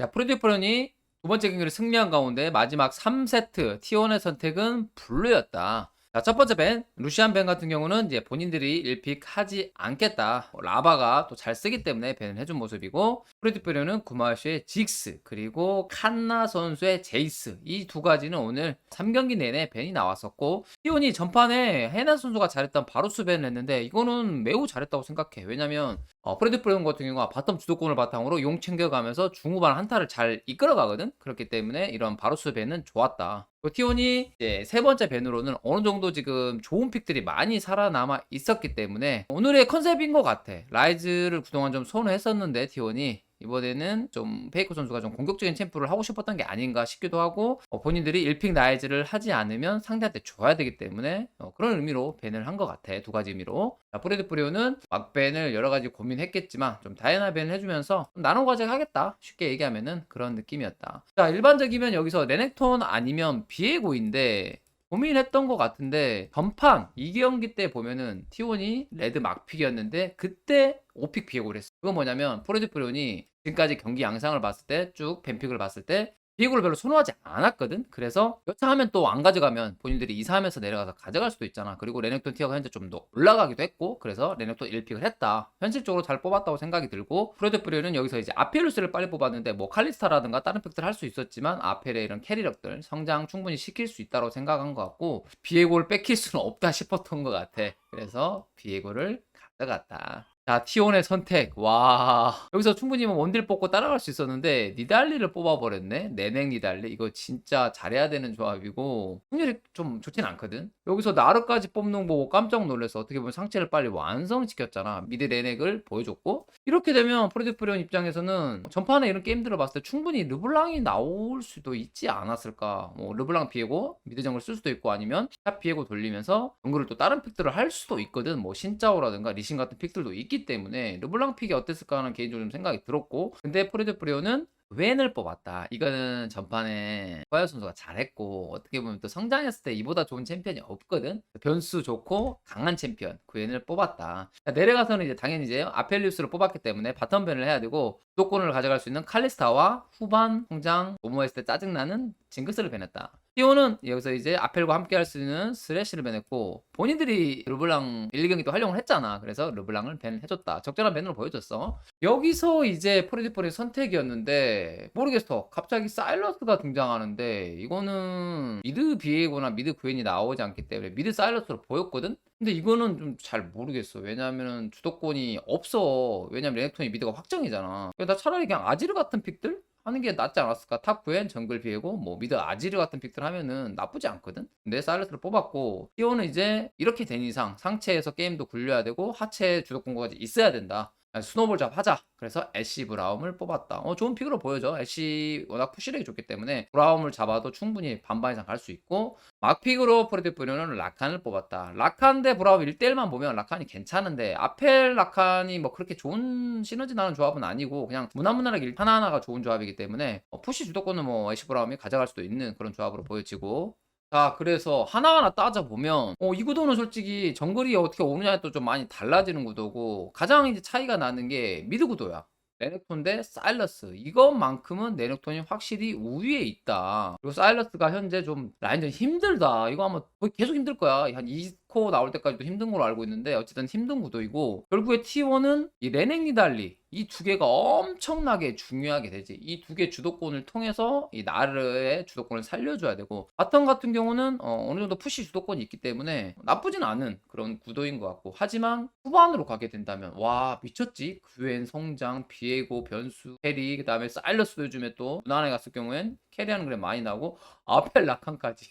자, 프로듀프런이 두 번째 경기를 승리한 가운데 마지막 3세트 T1의 선택은 블루였다. 자, 첫 번째 밴, 루시안 밴 같은 경우는 이제 본인들이 1픽 하지 않겠다. 라바가 또 잘 쓰기 때문에 밴을 해준 모습이고, 프로듀프런은 구마시의 직스, 그리고 칸나 선수의 제이스. 이 두 가지는 오늘 3경기 내내 밴이 나왔었고, T1이 전판에 헤나 선수가 잘했던 바루스 밴을 했는데, 이거는 매우 잘했다고 생각해. 왜냐면, 프레드 프리온 같은 경우가 바텀 주도권을 바탕으로 용 챙겨가면서 중후반 한타를 잘 이끌어가거든. 그렇기 때문에 이런 바루스 밴은 좋았다. 티온이 이제 세 번째 밴으로는 어느 정도 지금 좋은 픽들이 많이 살아남아 있었기 때문에 오늘의 컨셉인 것 같아. 라이즈를 그동안 좀 선호했었는데 티온이 이번에는 좀 페이커 선수가 좀 공격적인 챔프를 하고 싶었던 게 아닌가 싶기도 하고, 본인들이 1픽 라이즈를 하지 않으면 상대한테 줘야 되기 때문에 그런 의미로 밴을 한 것 같아. 두 가지 의미로. 프레드 프리오는 막밴을 여러 가지 고민했겠지만 좀 다양한 밴을 해주면서 나눠 가져가겠다, 쉽게 얘기하면은 그런 느낌이었다. 자, 일반적이면 여기서 레넥톤 아니면 비에고인데 고민했던 것 같은데, 전판 2경기 때 보면은 T1이 레드 막픽이었는데 그때 5픽 비에고를 했어. 그건 뭐냐면 프레드 프리온이 지금까지 경기 양상을 봤을 때 쭉 밴픽을 봤을 때 비에고를 별로 선호하지 않았거든. 그래서 여차하면 또 안 가져가면 본인들이 2, 3에서 내려가서 가져갈 수도 있잖아. 그리고 레넥톤 티어가 현재 좀 더 올라가기도 했고, 그래서 레넥톤 1픽을 했다. 현실적으로 잘 뽑았다고 생각이 들고, 프레드 프리오는 여기서 이제 아펠루스를 빨리 뽑았는데 뭐 칼리스타라든가 다른 픽들 할 수 있었지만 아펠의 이런 캐리력들 성장 충분히 시킬 수 있다고 생각한 것 같고, 비에고를 뺏길 수는 없다 싶었던 것 같아. 그래서 비에고를 가져갔다. 자, T1의 선택. 와, 여기서 충분히 뭐 원딜 뽑고 따라갈 수 있었는데 니달리를 뽑아버렸네. 내넥 니달리. 이거 진짜 잘해야 되는 조합이고 확률이 좀 좋진 않거든. 여기서 나르까지 뽑는 거 보고 깜짝 놀라서 어떻게 보면 상체를 빨리 완성시켰잖아. 미드 레넥을 보여줬고, 이렇게 되면 프레드 프리온 입장에서는 전판에 이런 게임들을 봤을 때 충분히 르블랑이 나올 수도 있지 않았을까. 뭐 르블랑 비에고 미드 정글 쓸 수도 있고, 아니면 탑 비에고 돌리면서 정글을 또 다른 픽들을 할 수도 있거든. 뭐 신짜오라든가 리신 같은 픽들도 있기 때문에 르블랑 픽이 어땠을까 하는 개인적으로 좀 생각이 들었고, 근데 프레드 프리오는 웬을 뽑았다. 이거는 전판에 코야 선수가 잘했고, 어떻게 보면 또 성장했을 때 이보다 좋은 챔피언이 없거든. 변수 좋고 강한 챔피언 웬을 뽑았다. 내려가서는 이제 당연히 이제 아펠리우스를 뽑았기 때문에 바텀변을 해야 되고, 주도권을 가져갈 수 있는 칼리스타와 후반 성장 도모했을 때 짜증나는 징크스를 배냈다. 티오는 여기서 이제 아펠과 함께 할 수 있는 스래시를 밴했고, 본인들이 르블랑 1, 2경기 도 활용을 했잖아. 그래서 르블랑을 밴해줬다. 적절한 밴으로 보여줬어. 여기서 이제 프레디폴의 선택이었는데 모르겠어. 갑자기 사일러스가 등장하는데 이거는 미드 비에고나 미드 구엔이 나오지 않기 때문에 미드 사일러스로 보였거든? 근데 이거는 좀 잘 모르겠어. 왜냐면은 주도권이 없어. 왜냐면 레넥톤이 미드가 확정이잖아. 나 차라리 그냥 아지르 같은 픽들 하는 게 낫지 않았을까? 탑 9엔 정글 비에고 뭐 미드 아지르 같은 픽들 하면은 나쁘지 않거든. 근데 사일러스를 뽑았고, 티오는 이제 이렇게 된 이상 상체에서 게임도 굴려야 되고 하체 주도권까지 있어야 된다. 스노볼 잡 하자. 그래서 애쉬 브라움을 뽑았다. 좋은 픽으로 보여줘. 애쉬 워낙 푸시력이 좋기 때문에 브라움을 잡아도 충분히 반반 이상 갈 수 있고, 막픽으로 프레드 프리오는 라칸을 뽑았다. 라칸 대 브라움 1대1만 보면 라칸이 괜찮은데, 아펠 라칸이 뭐 그렇게 좋은 시너지 나는 조합은 아니고 그냥 무난무난하게 하나하나가 좋은 조합이기 때문에 푸시 주도권은 뭐 애쉬 브라움이 가져갈 수도 있는 그런 조합으로 보여지고. 자, 그래서 하나하나 따져보면 이 구도는 솔직히 정글이 어떻게 오느냐에 또 좀 많이 달라지는 구도고, 가장 이제 차이가 나는 게 미드 구도야. 레넥톤 대 사일러스. 이것만큼은 레넥톤이 확실히 우위에 있다. 그리고 사일러스가 현재 좀 라인전 힘들다. 이거 아마 거의 계속 힘들 거야. 한 2코 나올 때까지도 힘든 걸로 알고 있는데 어쨌든 힘든 구도이고, 결국에 T1은 이 레넥 니달리 이 두 개가 엄청나게 중요하게 되지. 이 두 개 주도권을 통해서 이 나르의 주도권을 살려줘야 되고, 바텀 같은 경우는 어느 정도 푸시 주도권이 있기 때문에 나쁘진 않은 그런 구도인 것 같고, 하지만 후반으로 가게 된다면 와 미쳤지. 그웬 성장 비에고 변수 캐리, 그 다음에 사일러스도 요즘에 또 무난하게 갔을 경우엔 캐리하는 그래 많이 나오고, 아펠 라칸까지.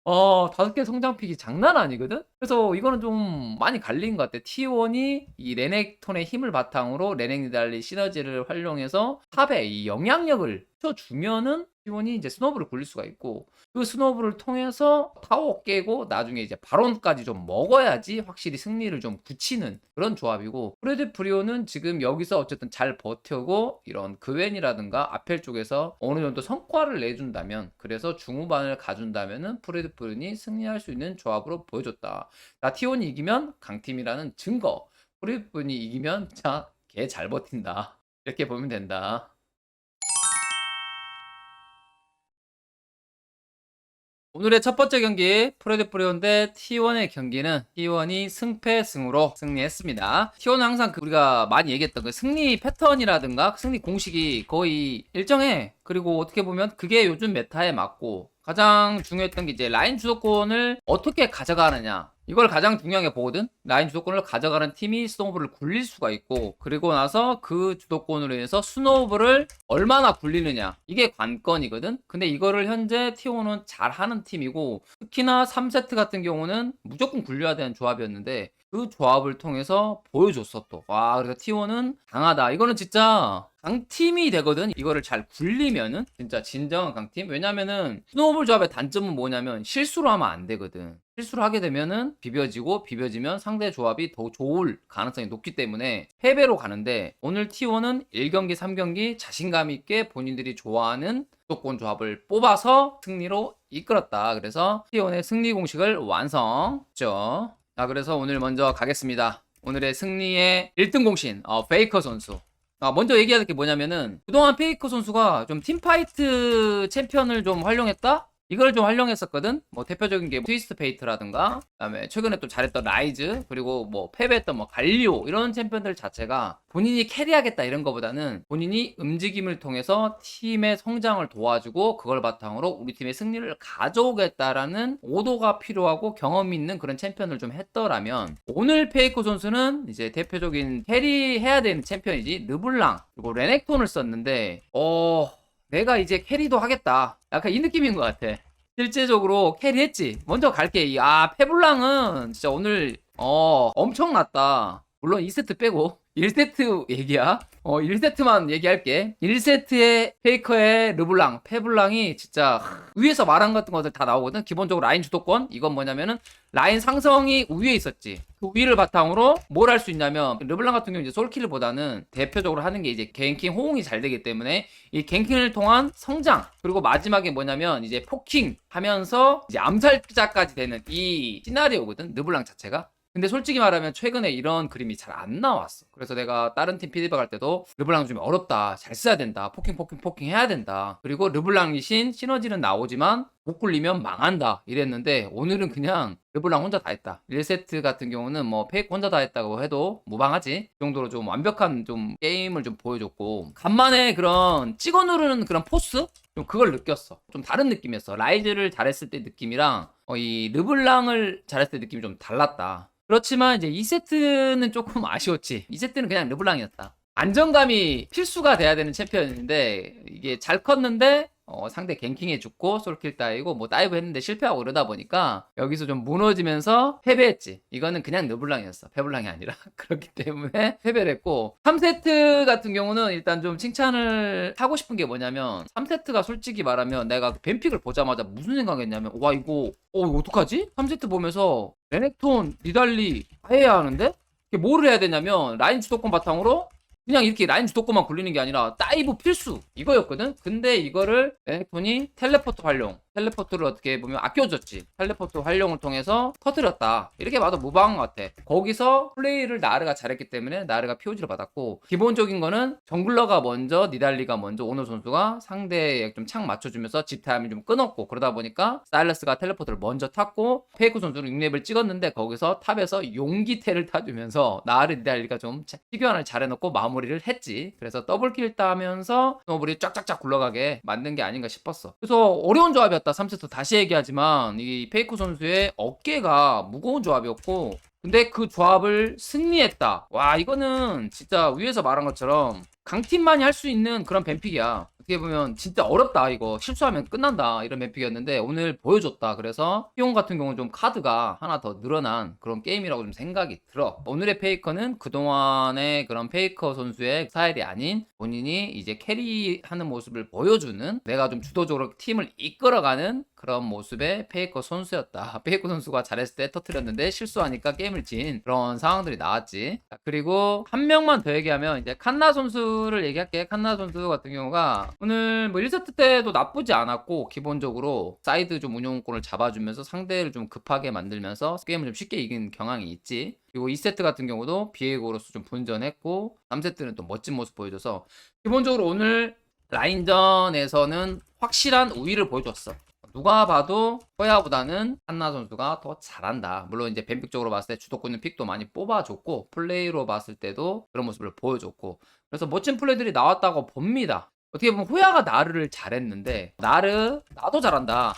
5개 성장픽이 장난 아니거든? 그래서 이거는 좀 많이 갈린 것 같아. T1이 이 레넥톤의 힘을 바탕으로 레넥 니달리 시너지를 활용해서 탑에 이 영향력을 쳐주면은 T1이 이제 스노브를 굴릴 수가 있고, 그 스노브를 통해서 타워 깨고 나중에 이제 바론까지 좀 먹어야지 확실히 승리를 좀 굳히는 그런 조합이고, 프레드 프리오는 지금 여기서 어쨌든 잘 버텨고 이런 그웬이라든가 아펠 쪽에서 어느 정도 성과를 내준다면, 그래서 중후반을 가준다면은 프레드 프리온이 승리할 수 있는 조합으로 보여줬다. 나 T1이 이기면 강팀이라는 증거. 프레드 프리온이 이기면 자, 걔 잘 버틴다. 이렇게 보면 된다. 오늘의 첫 번째 경기 프레드프리온 대 T1의 경기는 T1이 승패승으로 승리했습니다. T1은 항상 우리가 많이 얘기했던 그 승리 패턴이라든가 승리 공식이 거의 일정해. 그리고 어떻게 보면 그게 요즘 메타에 맞고 가장 중요했던 게 이제 라인 주도권을 어떻게 가져가느냐. 이걸 가장 중요하게 보거든. 라인 주도권을 가져가는 팀이 스노우볼을 굴릴 수가 있고, 그리고 나서 그 주도권으로 인해서 스노우볼을 얼마나 굴리느냐, 이게 관건이거든. 근데 이거를 현재 T1은 잘하는 팀이고, 특히나 3세트 같은 경우는 무조건 굴려야 되는 조합이었는데 그 조합을 통해서 보여줬어 또. 와, 그래서 T1은 강하다. 이거는 진짜 강팀이 되거든. 이거를 잘 굴리면은 진짜 진정한 강팀. 왜냐면은 스노우볼 조합의 단점은 뭐냐면 실수로 하면 안 되거든. 실수를 하게 되면은 비벼지면 상대 조합이 더 좋을 가능성이 높기 때문에 패배로 가는데, 오늘 T1은 1경기 3경기 자신감 있게 본인들이 좋아하는 수도권 조합을 뽑아서 승리로 이끌었다. 그래서 T1의 승리 공식을 완성했죠. 자, 그래서 오늘 먼저 가겠습니다. 오늘의 승리의 1등 공신 페이커 선수. 먼저 얘기해야 될 게 뭐냐면은, 그동안 페이커 선수가 좀 팀파이트 챔피언을 좀 활용했다? 이걸 좀 활용했었거든. 뭐 대표적인 게 트위스트 페이트라든가, 그다음에 최근에 또 잘했던 라이즈, 그리고 뭐 패배했던 뭐 갈리오, 이런 챔피언들 자체가 본인이 캐리하겠다 이런 거보다는 본인이 움직임을 통해서 팀의 성장을 도와주고 그걸 바탕으로 우리 팀의 승리를 가져오겠다라는 오도가 필요하고 경험이 있는 그런 챔피언을 좀 했더라면, 오늘 페이커 선수는 이제 대표적인 캐리해야 되는 챔피언이지, 르블랑 그리고 레넥톤을 썼는데 내가 이제 캐리도 하겠다, 약간 이 느낌인 것 같아. 실제적으로 캐리했지. 먼저 갈게. 페블랑은 진짜 오늘 엄청났다. 물론 2세트 빼고 1세트 얘기야. 1세트만 얘기할게. 1세트의 페이커의 르블랑, 페블랑이 진짜 위에서 말한 같은 것들 다 나오거든. 기본적으로 라인 주도권. 이건 뭐냐면은 라인 상성이 위에 있었지. 그 위를 바탕으로 뭘 할 수 있냐면, 르블랑 같은 경우 이제 솔킬보다는 대표적으로 하는 게 이제 갱킹 호응이 잘 되기 때문에 이 갱킹을 통한 성장, 그리고 마지막에 뭐냐면 이제 포킹 하면서 이제 암살자까지 되는 이 시나리오거든, 르블랑 자체가. 근데 솔직히 말하면 최근에 이런 그림이 잘 안 나왔어. 그래서 내가 다른 팀 피드백 할 때도 르블랑 좀 어렵다, 잘 써야 된다, 포킹 해야 된다, 그리고 르블랑이신 시너지는 나오지만 못 굴리면 망한다 이랬는데, 오늘은 그냥 르블랑 혼자 다 했다. 1세트 같은 경우는 뭐 페이크 혼자 다 했다고 해도 무방하지. 그 정도로 좀 완벽한 좀 게임을 좀 보여줬고, 간만에 그런 찍어 누르는 그런 포스? 좀 그걸 느꼈어. 좀 다른 느낌이었어. 라이즈를 잘했을 때 느낌이랑 이 르블랑을 잘했을 때 느낌이 좀 달랐다. 그렇지만 이제 2세트는 조금 아쉬웠지. 2세트는 그냥 르블랑이었다. 안정감이 필수가 돼야 되는 챔피언인데 이게 잘 컸는데 상대 갱킹해 죽고 솔킬 따이고 뭐 다이브 했는데 실패하고 그러다 보니까 여기서 좀 무너지면서 패배했지. 이거는 그냥 르블랑이었어, 페블랑이 아니라. 그렇기 때문에 패배를 했고, 3세트 같은 경우는 일단 좀 칭찬을 하고 싶은 게 뭐냐면, 3세트가 솔직히 말하면 내가 뱀픽을 보자마자 무슨 생각했냐면, 와 이거 어떡하지? 3세트 보면서 레넥톤, 니달리 다 해야 하는데? 이게 뭐를 해야 되냐면, 라인 주도권 바탕으로 그냥 이렇게 라인 주도권만 굴리는 게 아니라 다이브 필수, 이거였거든. 근데 이거를 레넥톤이 텔레포트 활용, 텔레포트를 어떻게 보면 아껴줬지. 텔레포트 활용을 통해서 터뜨렸다, 이렇게 봐도 무방한 것 같아. 거기서 플레이를 나르가 잘했기 때문에 나르가 POG를 받았고, 기본적인 거는 정글러가 먼저, 니달리가 먼저, 오너 선수가 상대에 좀 창 맞춰주면서 집 타임을 좀 끊었고, 그러다 보니까 사일러스가 텔레포트를 먼저 탔고, 페이커 선수는 6렙을 찍었는데 거기서 탑에서 용기태를 타주면서 나르, 니달리가 좀 피규어를 잘해놓고 마무리를 했지. 그래서 더블킬 따면서 스노볼이 쫙쫙쫙 굴러가게 만든 게 아닌가 싶었어. 그래서 어려운 조합이었다. 3세트 다시 얘기하지만 이 페이커 선수의 어깨가 무거운 조합이었고, 근데 그 조합을 승리했다. 와, 이거는 진짜 위에서 말한 것처럼 강팀만이 할 수 있는 그런 뱀픽이야. 어떻게 보면 진짜 어렵다, 이거 실수하면 끝난다, 이런 뱀픽이었는데 오늘 보여줬다. 그래서 피용 같은 경우는 좀 카드가 하나 더 늘어난 그런 게임이라고 좀 생각이 들어. 오늘의 페이커는 그동안의 그런 페이커 선수의 스타일이 아닌, 본인이 이제 캐리하는 모습을 보여주는, 내가 좀 주도적으로 팀을 이끌어가는 그런 모습의 페이커 선수였다. 페이커 선수가 잘했을 때 터뜨렸는데 실수하니까 게임을 진 그런 상황들이 나왔지. 자, 그리고 한 명만 더 얘기하면 이제 칸나 선수를 얘기할게. 칸나 선수 같은 경우가 오늘 뭐 1세트 때도 나쁘지 않았고, 기본적으로 사이드 좀 운영권을 잡아주면서 상대를 좀 급하게 만들면서 게임을 좀 쉽게 이긴 경향이 있지. 그리고 2세트 같은 경우도 비에고로서 좀 분전했고, 3세트는 또 멋진 모습 보여줘서 기본적으로 오늘 라인전에서는 확실한 우위를 보여줬어. 누가 봐도 호야보다는 칸나 선수가 더 잘한다. 물론 이제 뱀픽적으로 봤을 때 주도권은 픽도 많이 뽑아줬고 플레이로 봤을 때도 그런 모습을 보여줬고 그래서 멋진 플레이들이 나왔다고 봅니다. 어떻게 보면 호야가 나르를 잘했는데 나도 잘한다.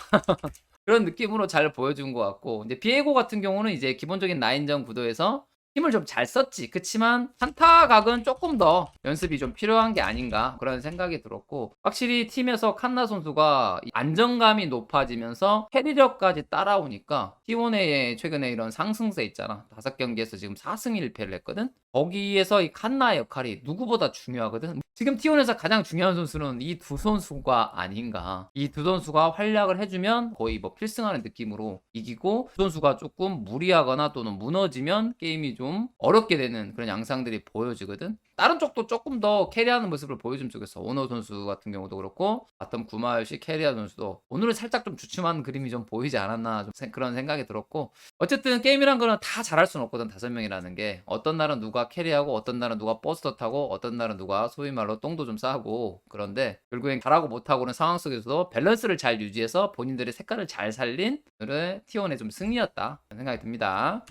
그런 느낌으로 잘 보여준 것 같고 이제 비에고 같은 경우는 이제 기본적인 라인전 구도에서 힘을 좀 잘 썼지. 그치만 한타각은 조금 더 연습이 좀 필요한 게 아닌가 그런 생각이 들었고 확실히 팀에서 칸나 선수가 안정감이 높아지면서 캐리력까지 따라오니까 T1의 최근에 이런 상승세 있잖아. 5경기에서 지금 4승 1패를 했거든. 거기에서 이 칸나의 역할이 누구보다 중요하거든. 지금 T1에서 가장 중요한 선수는 이 두 선수가 아닌가. 이 두 선수가 활약을 해주면 거의 뭐 필승하는 느낌으로 이기고 두 선수가 조금 무리하거나 또는 무너지면 게임이 좀 어렵게 되는 그런 양상들이 보여지거든. 다른 쪽도 조금 더 캐리하는 모습을 보여주면 좋겠어. 오너 선수 같은 경우도 그렇고 바텀 구마요시 캐리아 선수도 오늘은 살짝 좀 주춤한 그림이 좀 보이지 않았나 좀 그런 생각이 들었고 어쨌든 게임이란 거는 다 잘할 수는 없거든. 5명이라는 게 어떤 날은 누가 캐리하고 어떤 날은 누가 버스터 타고 어떤 날은 누가 소위 말로 똥도 좀 싸고 그런데 결국엔 잘하고 못하고는 상황 속에서도 밸런스를 잘 유지해서 본인들의 색깔을 잘 살린 오늘의 T1의 좀 승리였다 생각이 듭니다.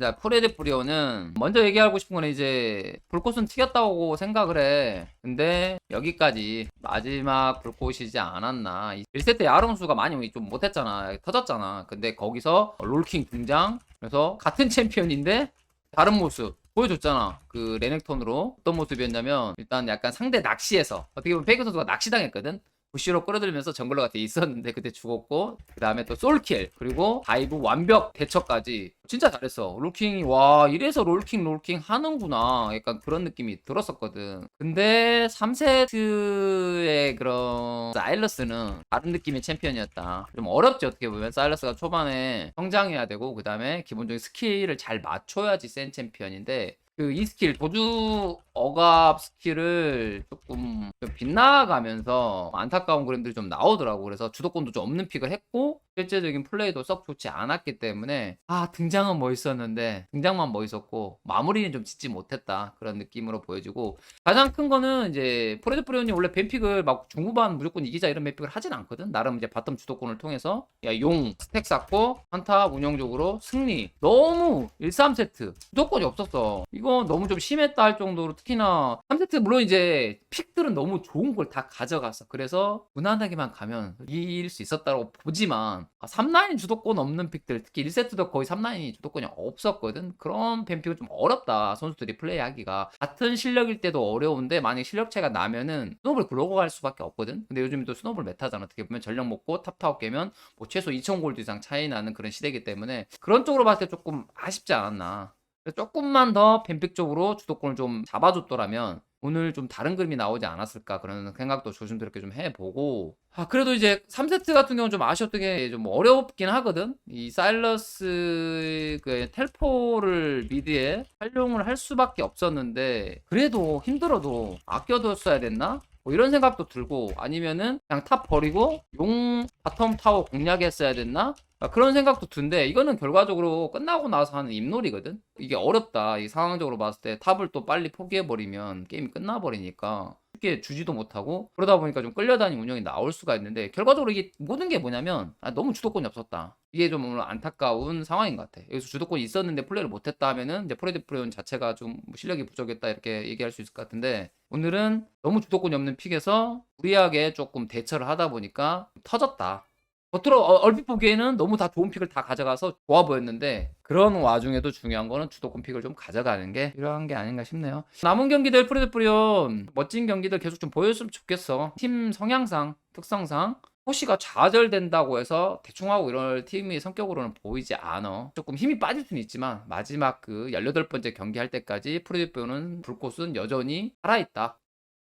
자, 프레드 프리오는 먼저 얘기하고 싶은 거는 이제 불꽃은 튀겼다고 생각을 해. 근데 여기까지 마지막 불꽃이지 않았나. 1세트 야롱수가 많이 좀 못했잖아. 터졌잖아. 근데 거기서 롤킹 등장. 그래서 같은 챔피언인데 다른 모습 보여줬잖아. 그 레넥톤으로 어떤 모습이었냐면 일단 약간 상대 낚시에서 어떻게 보면 페이크 선수가 낚시당했거든. 부시로 끌어들면서 정글러가 돼 있었는데 그때 죽었고 그 다음에 또 솔킬 그리고 다이브 완벽 대처까지 진짜 잘했어. 롤킹이 와 이래서 롤킹 하는구나 약간 그런 느낌이 들었었거든. 근데 3세트의 그런 사일러스는 다른 느낌의 챔피언이었다. 좀 어렵지 어떻게 보면. 사일러스가 초반에 성장해야 되고 그 다음에 기본적인 스킬을 잘 맞춰야지 센 챔피언인데 그 이 스킬 도주 억압 스킬을 조금 좀 빗나가면서 안타까운 그림들이 좀 나오더라고. 그래서 주도권도 좀 없는 픽을 했고 실제적인 플레이도 썩 좋지 않았기 때문에 등장은 멋있었는데 등장만 멋있었고 마무리는 좀 짓지 못했다 그런 느낌으로 보여지고 가장 큰 거는 이제 프레드 프리온이 원래 뱀픽을 막 중후반 무조건 이기자 이런 뱀픽을 하진 않거든. 나름 이제 바텀 주도권을 통해서 용 스택 쌓고 한타 운영적으로 승리. 너무 1, 3세트 주도권이 없었어. 이거 너무 좀 심했다 할 정도로 특히나 3세트 물론 이제 픽들은 너무 좋은 걸 다 가져갔어. 그래서 무난하게만 가면 이길 수 있었다고 보지만 3라인 주도권 없는 픽들 특히 1세트도 거의 3라인이 주도권이 없었거든. 그런 뱀픽은 좀 어렵다. 선수들이 플레이하기가 같은 실력일 때도 어려운데 만약 실력 차이가 나면은 스노블 굴러고 갈 수밖에 없거든. 근데 요즘 또 스노블 메타잖아. 어떻게 보면 전력 먹고 탑타워 깨면 뭐 최소 2000골드 이상 차이 나는 그런 시대이기 때문에 그런 쪽으로 봤을 때 조금 아쉽지 않았나. 조금만 더 뱀픽적으로 주도권을 좀 잡아줬더라면 오늘 좀 다른 그림이 나오지 않았을까 그런 생각도 조심스럽게 좀 해보고 그래도 이제 3세트 같은 경우는 좀 아쉬웠던 게 좀 어렵긴 하거든. 이 사일러스 그 텔포를 미드에 활용을 할 수밖에 없었는데 그래도 힘들어도 아껴뒀어야 됐나? 뭐 이런 생각도 들고 아니면은 그냥 탑 버리고 용 바텀 타워 공략했어야 됐나? 그런 생각도 든데 이거는 결과적으로 끝나고 나서 하는 입놀이거든. 이게 어렵다. 이 상황적으로 봤을 때 탑을 또 빨리 포기해버리면 게임이 끝나버리니까 쉽게 주지도 못하고 그러다 보니까 좀 끌려다니는 운영이 나올 수가 있는데 결과적으로 이게 모든 게 뭐냐면 너무 주도권이 없었다. 이게 좀 오늘 안타까운 상황인 것 같아. 여기서 주도권이 있었는데 플레이를 못했다 하면은 이제 프레드 프리온 자체가 좀 실력이 부족했다 이렇게 얘기할 수 있을 것 같은데 오늘은 너무 주도권이 없는 픽에서 무리하게 조금 대처를 하다 보니까 터졌다. 겉으로 얼핏 보기에는 너무 다 좋은 픽을 다 가져가서 좋아 보였는데 그런 와중에도 중요한 거는 주도권 픽을 좀 가져가는 게 필요한 게 아닌가 싶네요. 남은 경기들 프레드 프리온 멋진 경기들 계속 좀 보여줬으면 좋겠어. 팀 성향상 특성상 호시가 좌절된다고 해서 대충 하고 이럴 팀의 성격으로는 보이지 않아. 조금 힘이 빠질 수는 있지만 마지막 그 18번째 경기 할 때까지 프레드 프리온은 불꽃은 여전히 살아있다.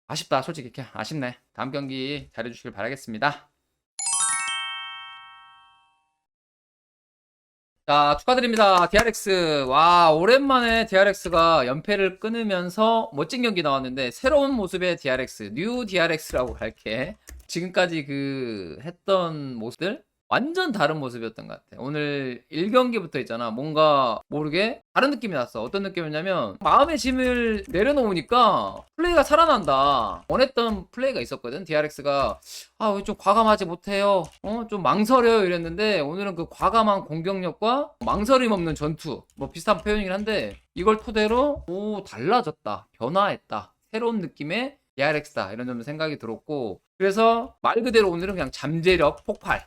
아쉽다. 솔직히 아쉽네. 다음 경기 잘해주시길 바라겠습니다. 자, 축하드립니다. DRX. 와, 오랜만에 DRX가 연패를 끊으면서 멋진 경기 나왔는데, 새로운 모습의 DRX, 뉴 DRX라고 할게. 지금까지 그 했던 모습들 완전 다른 모습이었던 것 같아. 오늘 1경기부터 있잖아. 뭔가 모르게 다른 느낌이 났어. 어떤 느낌이었냐면 마음의 짐을 내려놓으니까 플레이가 살아난다. 원했던 플레이가 있었거든. DRX가 왜 좀 과감하지 못해요. 좀 망설여요 이랬는데 오늘은 그 과감한 공격력과 망설임 없는 전투 뭐 비슷한 표현이긴 한데 이걸 토대로 달라졌다. 변화했다. 새로운 느낌의 DRX다. 이런 점 생각이 들었고 그래서 말 그대로 오늘은 그냥 잠재력 폭발.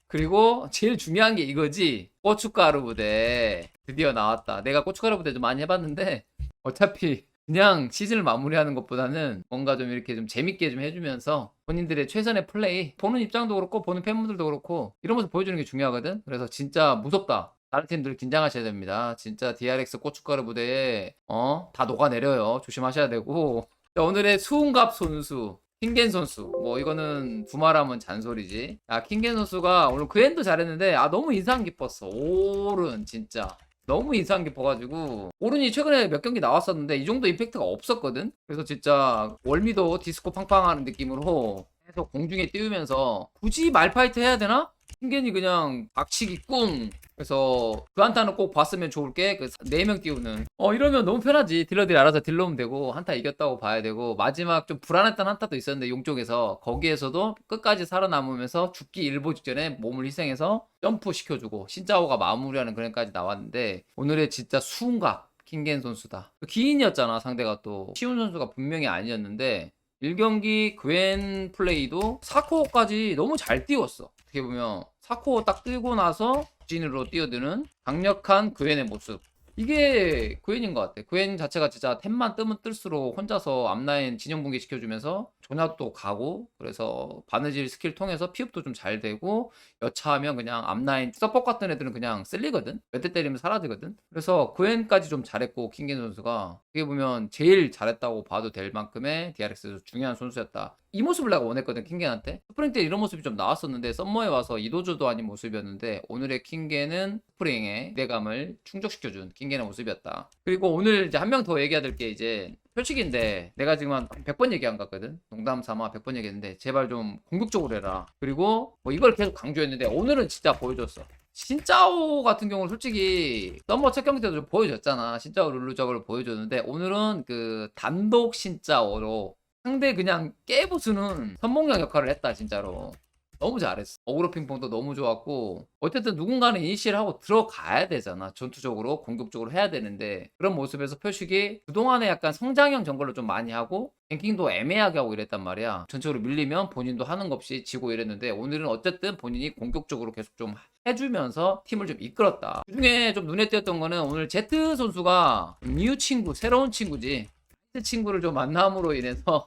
그리고 제일 중요한 게 이거지. 고춧가루 부대 드디어 나왔다. 내가 고춧가루 부대 좀 많이 해봤는데 어차피 그냥 시즌을 마무리하는 것보다는 뭔가 좀 이렇게 좀 재밌게 좀 해주면서 본인들의 최선의 플레이 보는 입장도 그렇고 보는 팬분들도 그렇고 이런 모습 보여주는 게 중요하거든. 그래서 진짜 무섭다. 다른 팀들 긴장하셔야 됩니다. 진짜 DRX 고춧가루 부대에 다 녹아내려요. 조심하셔야 되고 자, 오늘의 수은갑 선수 킹겐 선수 뭐 이거는 두말하면 잔소리지. 킹겐 선수가 오늘 그랜도 잘했는데 너무 인상 깊었어. 오른 진짜 너무 인상 깊어가지고 오른이 최근에 몇 경기 나왔었는데 이 정도 임팩트가 없었거든. 그래서 진짜 월미도 디스코 팡팡하는 느낌으로 계속 공중에 띄우면서 굳이 말파이트 해야 되나? 킹겐이 그냥 박치기 꿍. 그래서 그 한타는 꼭 봤으면 좋을 게 그 4명 띄우는 이러면 너무 편하지. 딜러들이 알아서 딜러면 되고 한타 이겼다고 봐야 되고 마지막 좀 불안했던 한타도 있었는데 용쪽에서 거기에서도 끝까지 살아남으면서 죽기 일보 직전에 몸을 희생해서 점프 시켜주고 신짜오가 마무리하는 그런까지 나왔는데 오늘의 진짜 수은갑 킹겐 선수다. 기인이었잖아 상대가 또 시운 선수가 분명히 아니었는데 1경기 그웬 플레이도 4코어까지 너무 잘 띄웠어. 어떻게 보면 4코어 딱 뜨고 나서 진으로 뛰어드는 강력한 그웬의 모습. 이게 그웬인 것 같아. 그웬 자체가 진짜 템만 뜨면 뜰수록 혼자서 앞라인 진영 붕괴 시켜주면서 조냐도 가고 그래서 바느질 스킬 통해서 피업도 좀 잘 되고 여차하면 그냥 앞라인 서폿 같은 애들은 그냥 쓸리거든. 몇 대 때리면 사라지거든. 그래서 그웬까지 좀 잘했고 킹겐 선수가 어떻게 보면 제일 잘했다고 봐도 될 만큼의 DRX에서 중요한 선수였다. 이 모습을 내가 원했거든 킹겐한테. 스프링 때 이런 모습이 좀 나왔었는데 썸머에 와서 이도저도 아닌 모습이었는데 오늘의 킹겐은 스프링의 기대감을 충족시켜준 킹겐의 모습이었다. 그리고 오늘 이제 한 명 더 얘기해야 될 게 이제 솔직인데 내가 지금 한 100번 얘기 한 것 같거든. 농담 삼아 100번 얘기했는데 제발 좀 공격적으로 해라. 그리고 뭐 이걸 계속 강조했는데 오늘은 진짜 보여줬어. 신짜오 같은 경우는 솔직히 썸머 첫 경기 때도 좀 보여줬잖아. 신짜오 룰루저걸 보여줬는데 오늘은 그 단독 신짜오로 상대 그냥 깨부수는 선봉형 역할을 했다 진짜로. 너무 잘했어. 어그로 핑퐁도 너무 좋았고 어쨌든 누군가는 이니시를 하고 들어가야 되잖아. 전투적으로 공격적으로 해야 되는데 그런 모습에서 표식이 그동안에 약간 성장형 정글로 좀 많이 하고 랭킹도 애매하게 하고 이랬단 말이야. 전적으로 밀리면 본인도 하는 것 없이 지고 이랬는데 오늘은 어쨌든 본인이 공격적으로 계속 좀 해주면서 팀을 좀 이끌었다. 그중에 좀 눈에 띄었던 거는 오늘 제트 선수가 뉴 친구, 새로운 친구지. 친구를 좀 만남으로 인해서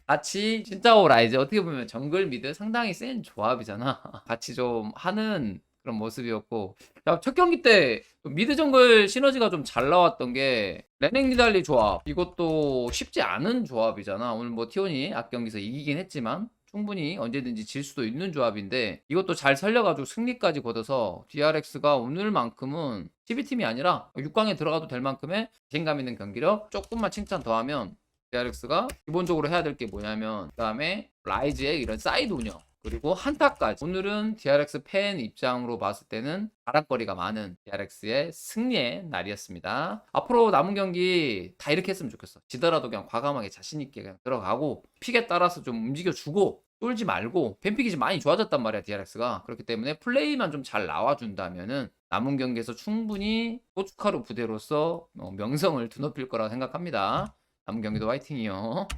같이 신짜오 라이즈 어떻게 보면 정글 미드 상당히 센 조합이잖아. 같이 좀 하는 그런 모습이었고 첫 경기 때 미드 정글 시너지가 좀 잘 나왔던 게 레넥 니달리 조합 이것도 쉽지 않은 조합이잖아. 오늘 뭐 티온이 앞경기에서 이기긴 했지만 충분히 언제든지 질 수도 있는 조합인데 이것도 잘 살려가지고 승리까지 거둬서 DRX가 오늘만큼은 12팀이 아니라 6강에 들어가도 될 만큼의 자신감 있는 경기력 조금만 칭찬 더하면 DRX가 기본적으로 해야 될 게 뭐냐면 그 다음에 라이즈의 이런 사이드 운영 그리고 한타까지 오늘은 DRX 팬 입장으로 봤을 때는 자랑거리가 많은 DRX의 승리의 날이었습니다. 앞으로 남은 경기 다 이렇게 했으면 좋겠어. 지더라도 그냥 과감하게 자신있게 그냥 들어가고 픽에 따라서 좀 움직여주고 쫄지 말고 뱀픽이 좀 많이 좋아졌단 말이야 DRX가. 그렇기 때문에 플레이만 좀 잘 나와준다면은 남은 경기에서 충분히 고춧가루 부대로서 명성을 드높일 거라고 생각합니다. 남은 경기도 화이팅이요.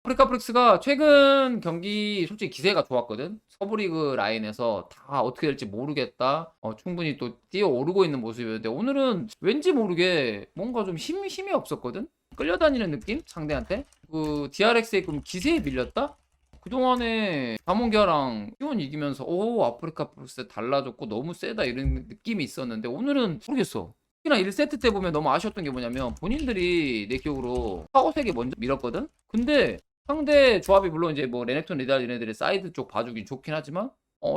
아프리카 프릭스가 최근 경기 솔직히 기세가 좋았거든. 서브리그 라인에서 다 어떻게 될지 모르겠다. 충분히 또 뛰어오르고 있는 모습이었는데 오늘은 왠지 모르게 뭔가 좀 힘이 없었거든. 끌려다니는 느낌? 상대한테. 그 DRX의 그 기세에 밀렸다? 그동안에 다몽기아랑 T1 이기면서 아프리카 프릭스 달라졌고 너무 세다 이런 느낌이 있었는데 오늘은 모르겠어. 특히나 1세트 때 보면 너무 아쉬웠던 게 뭐냐면 본인들이 내 기억으로 파고색이 먼저 밀었거든? 근데 상대 조합이 물론 이제 뭐 레넥톤 리달 얘네들의 사이드 쪽 봐주긴 좋긴 하지만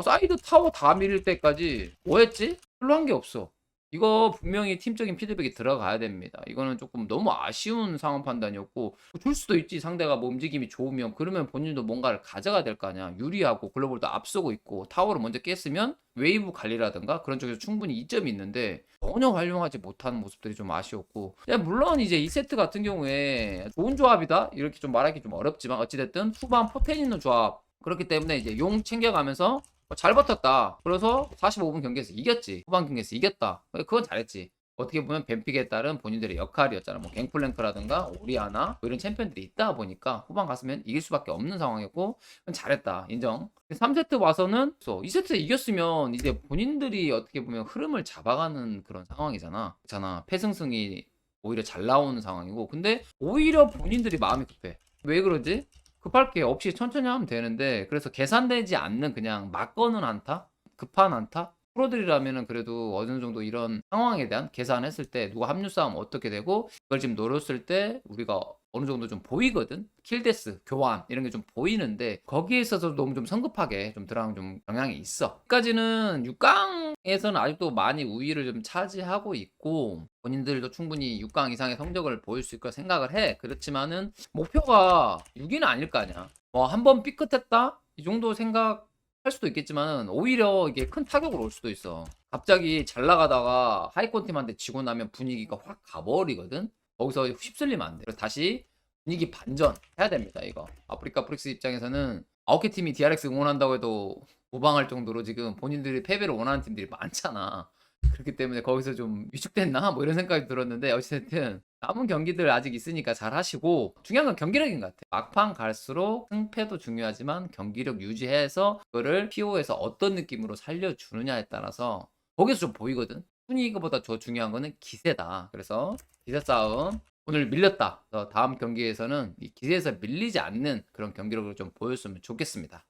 사이드 타워 다 밀릴 때까지 뭐 했지? 별로 한 게 없어. 이거 분명히 팀적인 피드백이 들어가야 됩니다. 이거는 조금 너무 아쉬운 상황 판단이었고 줄 수도 있지. 상대가 뭐 움직임이 좋으면 그러면 본인도 뭔가를 가져가야 될 거 아니야. 유리하고 글로벌도 앞서고 있고 타워를 먼저 깼으면 웨이브 관리라든가 그런 쪽에서 충분히 이점이 있는데 전혀 활용하지 못하는 모습들이 좀 아쉬웠고 물론 이제 2세트 같은 경우에 좋은 조합이다 이렇게 좀 말하기 좀 어렵지만 어찌됐든 후반 포텐 있는 조합 그렇기 때문에 이제 용 챙겨가면서 잘 버텼다. 그래서 45분 경기에서 이겼지. 후반 경기에서 이겼다. 그건 잘했지. 어떻게 보면 뱀픽에 따른 본인들의 역할이었잖아. 뭐 갱플랭크라든가 오리아나 뭐 이런 챔피언들이 있다 보니까 후반 갔으면 이길 수밖에 없는 상황이었고 잘했다. 인정. 3세트 와서는 2세트 이겼으면 이제 본인들이 어떻게 보면 흐름을 잡아가는 그런 상황이잖아. 그렇잖아. 패승승이 오히려 잘 나오는 상황이고 근데 오히려 본인들이 마음이 급해. 왜 그러지? 급할 게 없이 천천히 하면 되는데 그래서 계산되지 않는 그냥 막 거는 안타? 급한 안타? 프로들이라면은 그래도 어느 정도 이런 상황에 대한 계산했을 때 누가 합류 싸움 어떻게 되고 그걸 지금 노렸을 때 우리가 어느 정도 좀 보이거든. 킬데스, 교환 이런 게 좀 보이는데 거기에 있어서 너무 좀 성급하게 좀 들어간 좀 영향이 있어. 여기까지는 6강에서는 아직도 많이 우위를 좀 차지하고 있고 본인들도 충분히 6강 이상의 성적을 보일 수 있을 거 생각을 해. 그렇지만은 목표가 6위는 아닐 거 아니야. 뭐 한 번 삐끗했다 이 정도 생각. 할 수도 있겠지만 오히려 이게 큰 타격으로 올 수도 있어. 갑자기 잘 나가다가 하이콘 팀한테 지고 나면 분위기가 확 가버리거든. 거기서 휩쓸리면 안 돼. 그래서 다시 분위기 반전 해야 됩니다. 이거 아프리카 프릭스 입장에서는 9개 팀이 DRX 응원한다고 해도 무방할 정도로 지금 본인들이 패배를 원하는 팀들이 많잖아. 그렇기 때문에 거기서 좀 위축됐나 뭐 이런 생각이 들었는데 어쨌든 남은 경기들 아직 있으니까 잘 하시고 중요한 건 경기력인 것 같아. 막판 갈수록 승패도 중요하지만 경기력 유지해서 그거를 PO에서 어떤 느낌으로 살려주느냐에 따라서 거기서 좀 보이거든. 순위보다 더 중요한 거는 기세다. 그래서 기세 싸움 오늘 밀렸다. 그래서 다음 경기에서는 이 기세에서 밀리지 않는 그런 경기력을 좀 보였으면 좋겠습니다.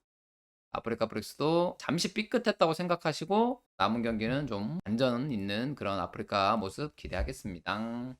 아프리카 프릭스도 잠시 삐끗했다고 생각하시고 남은 경기는 좀 안전 있는 그런 아프리카 모습 기대하겠습니다.